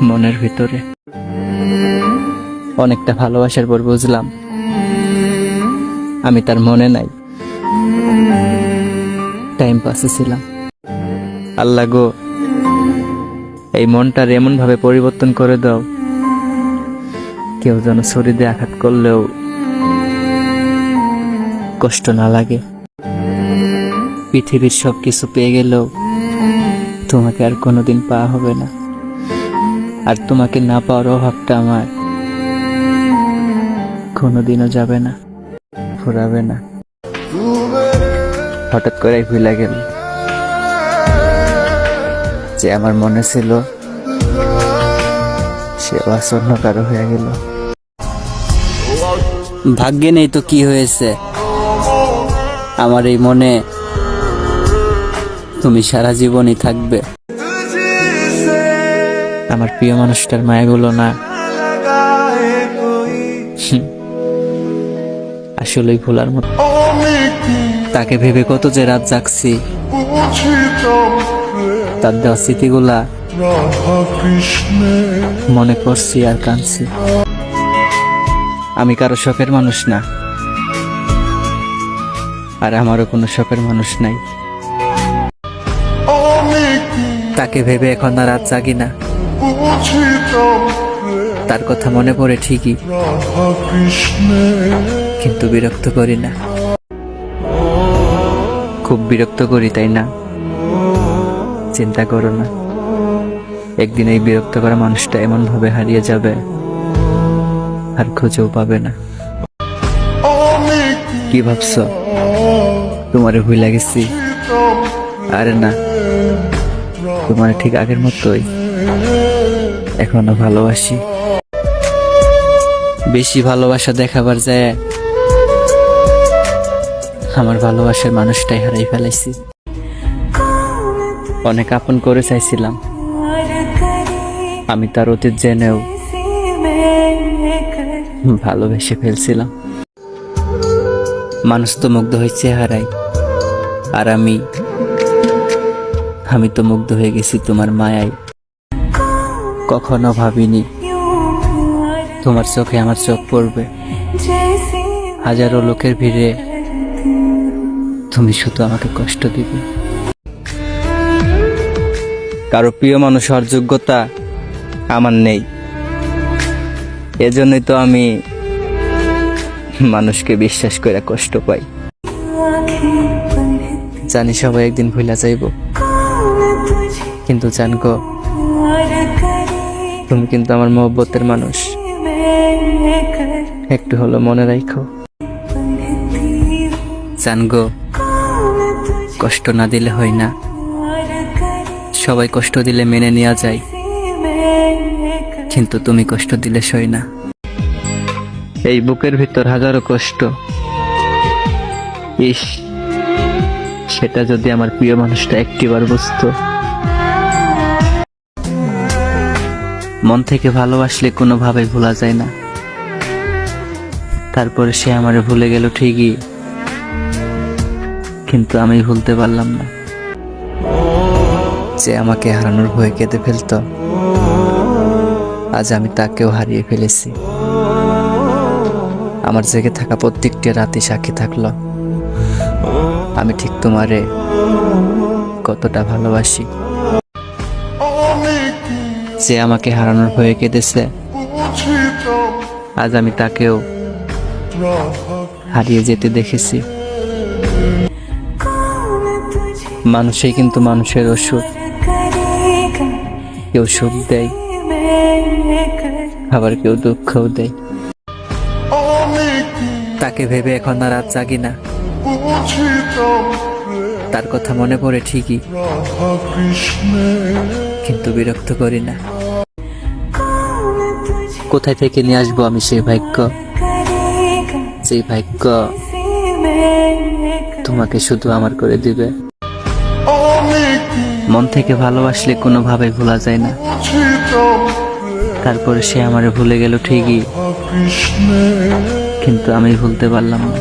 মনের ভিতরে। অনেকটা ভালোবাসার পর বুঝলাম আমি তার মনে নাই, টাইম পাসে ছিলাম। আল্লাহ গো, এই মনটার এমন ভাবে পরিবর্তন করে দাও, কেউ যেন ছুরি দিয়ে আঘাত করলেও কষ্ট না লাগে। পৃথিবীর সবকিছু পেয়ে গেলেও তোমাকে আর কোনোদিন পাওয়া হবে না। আর তোমাকে না পাওয়ার অভাবটা আমার কোনোদিনও যাবে না, ফুরাবে না। হঠাৎ করে ভুলে গেল যে আমার মনে ছিল সে অন্য কারো হয়ে গেল। ভাগ্যে নেই তো কি হয়েছে, আমার এই মনে তুমি সারা জীবনই থাকবে। আমার প্রিয় মানুষটার মায়াগুলো না আসলেই ভোলার মতো। তাকে ভেবে কত যে রাত জাগছি, তার দেওয়া স্মৃতিগুলা মনে করছি আর কাঁদছি। আমি কারো শখের মানুষ না, আর আমারও কোনো শখের মানুষ নাই। তাকে ভেবে এখন আর রাত জাগি না, তার কথা মনে পড়ে ঠিকই, কিন্তু বিরক্ত করি না। খুব বিরক্ত করি, তাই না? চিন্তা করো না, একদিন এই বিরক্ত করা মানুষটা এমন ভাবে হারিয়ে যাবে আর খুঁজেও পাবে না। কি ভাবছো তোমারে ভুলে গেছি? আরে না, তোমার ঠিক আগের মতোই এখনো ভালোবাসি। বেশি ভালোবাসা দেখাবার যায় আমার ভালোবাসার মানুষটাই হারাই ফেলাইছি। অনেক আপন করে চাইছিলাম, আমি তার অতীত জেনেও ভালোবেসে ফেলছিলাম। মানুষ তো মুগ্ধ হয়েছে হারাই, আর আমি তো মুগ্ধ হয়ে গেছি তোমার মায়ায়। কখনো ভাবিনি তোমার চোখে আমার চোখ পড়বে। হাজারো লোকের ভিড়ে তুমি শুধু আমাকে কষ্ট দিবে। কারো প্রিয় মানুষ হওয়ার যোগ্যতা আমার নেই, এজন্যই তো আমি মানুষকে বিশ্বাস করে কষ্ট পাই। জানি সবাই একদিন ভুলা যাইব, কিন্তু জানগো তুমি কিন্তু আমার মহব্বতের মানুষ। একটু হলো মনে রাখো। জানগো, কষ্ট না দিলে হয় না, সবাই কষ্ট দিলে মেনে নেওয়া যায়, কিন্তু তুমি কষ্ট দিলে সই না। এই বুকের ভিতর হাজারো কষ্ট, ইস সেটা যদি আমার প্রিয় মানুষটা একটিবার বুঝতো। মন থেকে ভালোবাসলে কোনোভাবে ভোলা যায় না। তারপরে সে আমারে ভুলে গেল ঠিকই, কিন্তু আমি ভুলতে পারলাম না। যে আমাকে হারানোর ভয়ে কেঁদে ফেলতো, আজ আমি তাকেও হারিয়ে ফেলেছি। আমার জেগে থাকা প্রত্যেকটি রাতে সাক্ষী থাকলো আমি ঠিক তোমারে কতটা ভালোবাসি। যে আমাকে হারানোর ভয়ে কেঁদেছে, আজ আমি তাকেও হারিয়ে যেতে দেখেছি। মানুষই কিন্তু মানুষের ওষুধ, কেউ সুখ দেয় আবার কেউ দুঃখও দেয়। তাকে ভেবে এখন আর রাত জাগি না, তার কথা মনে পড়ে ঠিকই, কিন্তু বিরক্ত করি না। কোথায় থেকে নিয়ে আসবো আমি সেই ভাগ্য, যে ভাগ্য তোমাকে শুধু আমার করে দিবে। মন থেকে ভালোবাসলে কোনোভাবে ভোলা যায় না। তারপরে সে আমারে ভুলে গেল ঠিকই, কিন্তু আমি ভুলতে পারলাম না।